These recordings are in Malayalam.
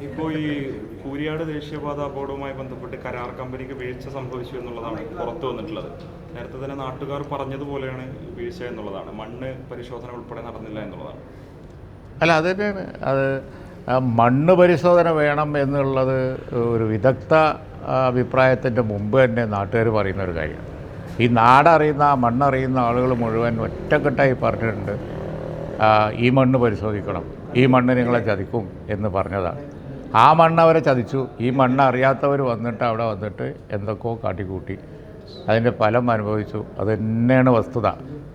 ഇപ്പോൾ ഈ കൂരിയാട് ദേശീയപാത അപകടവുമായി ബന്ധപ്പെട്ട് കരാർ കമ്പനിക്ക് വീഴ്ച സംഭവിച്ചു എന്നുള്ളതാണ് പുറത്തു വന്നിട്ടുള്ളത്. നേരത്തെ തന്നെ നാട്ടുകാർ പറഞ്ഞതുപോലെയാണ് വീഴ്ച എന്നുള്ളതാണ്. മണ്ണ് പരിശോധന ഉൾപ്പെടെ നടന്നില്ല എന്നുള്ളതാണ്. അല്ല, അത് തന്നെയാണ്. അത് മണ്ണ് പരിശോധന വേണം എന്നുള്ളത് ഒരു വിദഗ്ധ അഭിപ്രായത്തിൻ്റെ മുമ്പ് തന്നെ നാട്ടുകാർ പറയുന്ന ഒരു കാര്യമാണ്. ഈ നാടറിയുന്ന മണ്ണറിയുന്ന ആളുകൾ മുഴുവൻ ഒറ്റക്കെട്ടായി പറഞ്ഞിട്ടുണ്ട്, ഈ മണ്ണ് പരിശോധിക്കണം, ഈ മണ്ണ് നിങ്ങളെ ചതിക്കും എന്ന് പറഞ്ഞതാണ്. ആ മണ്ണ് അവരെ ചതിച്ചു. ഈ മണ്ണ് അറിയാത്തവർ വന്നിട്ട് അവിടെ വന്നിട്ട് എന്തൊക്കെയോ കാട്ടിക്കൂട്ടി അതിൻ്റെ ഫലം അനുഭവിച്ചു. അത് തന്നെയാണ് വസ്തുത.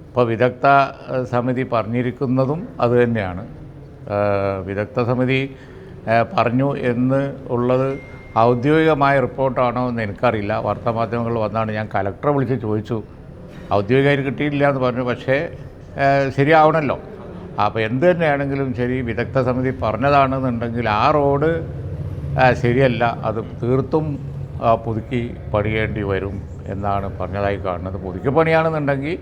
ഇപ്പോൾ വിദഗ്ധ സമിതി പറഞ്ഞിരിക്കുന്നതും അത് തന്നെയാണ്. വിദഗ്ധ സമിതി പറഞ്ഞു എന്ന് ഉള്ളത് ഔദ്യോഗികമായ റിപ്പോർട്ടാണോ എന്ന് എനിക്കറിയില്ല. വാർത്താമാധ്യമങ്ങളിൽ വന്നാണ്. ഞാൻ കലക്ടറെ വിളിച്ച് ചോദിച്ചു, ഔദ്യോഗികമായി കിട്ടിയില്ല എന്ന് പറഞ്ഞു. പക്ഷേ ശരിയാവണമല്ലോ. അപ്പോൾ എന്ത് തന്നെയാണെങ്കിലും ശരി, വിദഗ്ധ സമിതി പറഞ്ഞതാണെന്നുണ്ടെങ്കിൽ ആ റോഡ് ശരിയല്ല, അത് തീർത്തും പുതുക്കി പണിയേണ്ടി വരും എന്നാണ് പറഞ്ഞതായി കാണുന്നത്. പുതുക്കി പണിയാണെന്നുണ്ടെങ്കിൽ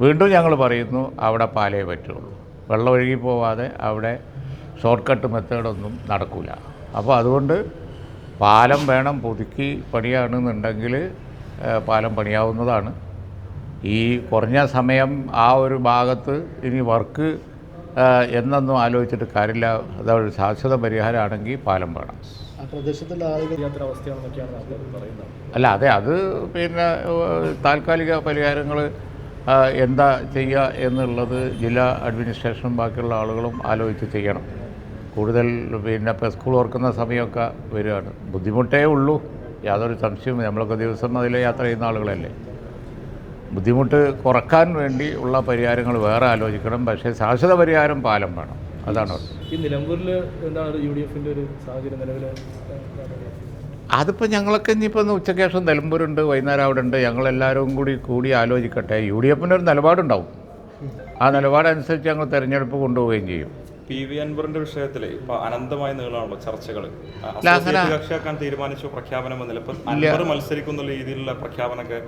വീണ്ടും ഞങ്ങൾ പറയുന്നു, അവിടെ പാലേ പറ്റുള്ളൂ. വെള്ളം ഒഴുകി പോവാതെ അവിടെ ഷോർട്ട് കട്ട് മെത്തേഡൊന്നും നടക്കില്ല. അപ്പോൾ അതുകൊണ്ട് പാലം വേണം. പുതുക്കി പണിയാണെന്നുണ്ടെങ്കിൽ പാലം പണിയാവുന്നതാണ്. ഈ കുറഞ്ഞ സമയം ആ ഒരു ഭാഗത്ത് ഇനി വർക്ക് എന്നൊന്നും ആലോചിച്ചിട്ട് കാര്യമില്ല. അതൊരു ശാശ്വത പരിഹാരമാണെങ്കിൽ പാലം വേണം. അല്ല, അതെ, അത് പിന്നെ താൽക്കാലിക പരിഹാരങ്ങൾ എന്താ ചെയ്യുക എന്നുള്ളത് ജില്ലാ അഡ്മിനിസ്ട്രേഷനും ബാക്കിയുള്ള ആളുകളും ആലോചിച്ച് ചെയ്യണം. കൂടുതൽ പിന്നെ ഇപ്പോൾ സ്കൂൾ ഓർക്കുന്ന സമയമൊക്കെ വരികയാണ്. ബുദ്ധിമുട്ടേ ഉള്ളൂ, യാതൊരു സംശയവും. നമ്മളൊക്കെ ദിവസം അതിൽ യാത്ര ചെയ്യുന്ന ആളുകളല്ലേ. ബുദ്ധിമുട്ട് കുറക്കാൻ വേണ്ടി ഉള്ള പരിഹാരങ്ങൾ വേറെ ആലോചിക്കണം. പക്ഷേ ശാശ്വത പരിഹാരം പാലം വേണം. അതാണ് ഈ നിലമ്പൂരിൽ എന്താണ് UDFൻ്റെ ഒരു സാഹചര്യം നിലവിൽ? അതിപ്പോൾ ഞങ്ങളൊക്കെ ഇനിയിപ്പോൾ ഉച്ചയ്ക്ക് ശേഷം നിലമ്പൂരുണ്ട്, വൈകുന്നേരം അവിടെ ഉണ്ട്. ഞങ്ങളെല്ലാവരും കൂടി ആലോചിക്കട്ടെ. UDFൻ്റെ ഒരു നിലപാടുണ്ടാവും. ആ നിലപാടനുസരിച്ച് ഞങ്ങൾ തെരഞ്ഞെടുപ്പ് കൊണ്ടുപോവുകയും ചെയ്യും. PV അൻവറിന്റെ വിഷയത്തിൽ ഇപ്പോൾ അനന്തമായ നീളമാണല്ലോ ചർച്ചകൾ. കക്ഷിയാക്കാൻ തീരുമാനിച്ചു, പ്രഖ്യാപനം വന്നില്ല. ഇപ്പം അൻവർ മത്സരിക്കുന്ന രീതിയിലുള്ള പ്രഖ്യാപനമൊക്കെ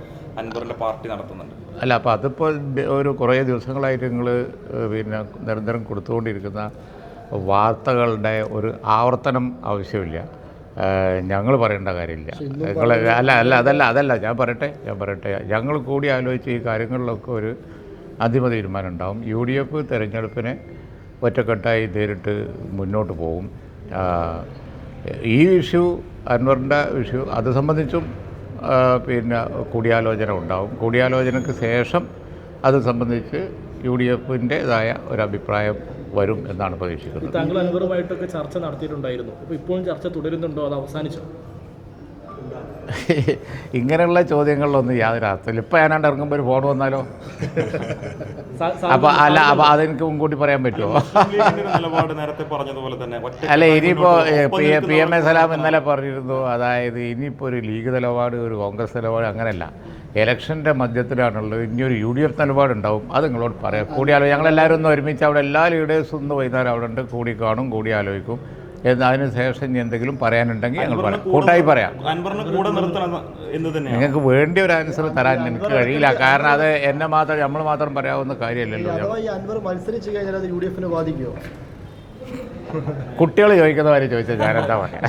അൻവറിന്റെ പാർട്ടി നടത്തുന്നുണ്ട്. അല്ല, അപ്പോൾ അതിപ്പോൾ ഒരു കുറേ ദിവസങ്ങളായിട്ട് നിങ്ങൾ പിന്നെ നിരന്തരം കൊടുത്തുകൊണ്ടിരിക്കുന്ന വാർത്തകളുടെ ഒരു ആവർത്തനം ആവശ്യമില്ല. ഞങ്ങൾ പറയേണ്ട കാര്യമില്ല. നിങ്ങൾ അതല്ല ഞാൻ പറയട്ടെ. ഞങ്ങൾ കൂടി ആലോചിച്ച് ഈ കാര്യങ്ങളിലൊക്കെ ഒരു അന്തിമ തീരുമാനം ഉണ്ടാവും. UDF തെരഞ്ഞെടുപ്പിനെ ഒറ്റക്കെട്ടായി നേരിട്ട് മുന്നോട്ട് പോകും. ഈ ഇഷ്യൂ, അൻവറിൻ്റെ ഇഷ്യൂ, അത് സംബന്ധിച്ചും പിന്നെ കൂടിയാലോചന ഉണ്ടാവും. കൂടിയാലോചനയ്ക്ക് ശേഷം അത് സംബന്ധിച്ച് UDFൻ്റേതായ ഒരു അഭിപ്രായം വരും എന്നാണ് പ്രതീക്ഷിക്കുന്നത്. താങ്കൾ അൻവറുമായിട്ടൊക്കെ ചർച്ച നടത്തിയിട്ടുണ്ടായിരുന്നു. അപ്പോൾ ഇപ്പോഴും ചർച്ച തുടരുന്നുണ്ടോ, അത് അവസാനിച്ചോ? ഇങ്ങനെയുള്ള ചോദ്യങ്ങളിലൊന്നും യാതൊരു അർത്ഥമില്ല. ഇപ്പം ഞാനാണ്ട് ഇറങ്ങുമ്പോൾ ഒരു ഫോൺ വന്നാലോ? അപ്പോൾ അതെനിക്ക് മുൻകൂട്ടി പറയാൻ പറ്റുമോ? അല്ല, ഇനിയിപ്പോൾ PM സലാം ഇന്നലെ പറഞ്ഞിരുന്നു. അതായത് ഇനിയിപ്പോൾ ഒരു ലീഗ് നിലപാട്, ഒരു കോൺഗ്രസ് നിലപാട്, അങ്ങനെയല്ല. ഇലക്ഷൻ്റെ മധ്യത്തിലാണുള്ളത്. ഇനിയൊരു UDF നിലപാടുണ്ടാവും. അത് നിങ്ങളോട് പറയാം. ഞങ്ങളെല്ലാവരും ഒന്ന് ഒരുമിച്ച് അവിടെ എല്ലാ ലീഡേഴ്സും ഒന്ന് വൈകുന്നേരം അവിടെ ഉണ്ട്, കൂടി കാണും, കൂടി ആലോചിക്കും. അതിന് ശേഷം ഇനി എന്തെങ്കിലും പറയാനുണ്ടെങ്കിൽ ഞങ്ങൾ പറയാം, കൂട്ടായി പറയാം. നിങ്ങൾക്ക് വേണ്ടി ഒരു ആൻസർ തരാൻ എനിക്ക് കഴിയില്ല. കാരണം അത് നമ്മൾ മാത്രം പറയാവുന്ന കാര്യമല്ലല്ലോ. കുട്ടികൾ ചോദിക്കുന്ന കാര്യം ചോദിച്ചാൽ ഞാനെന്താ പറയാം?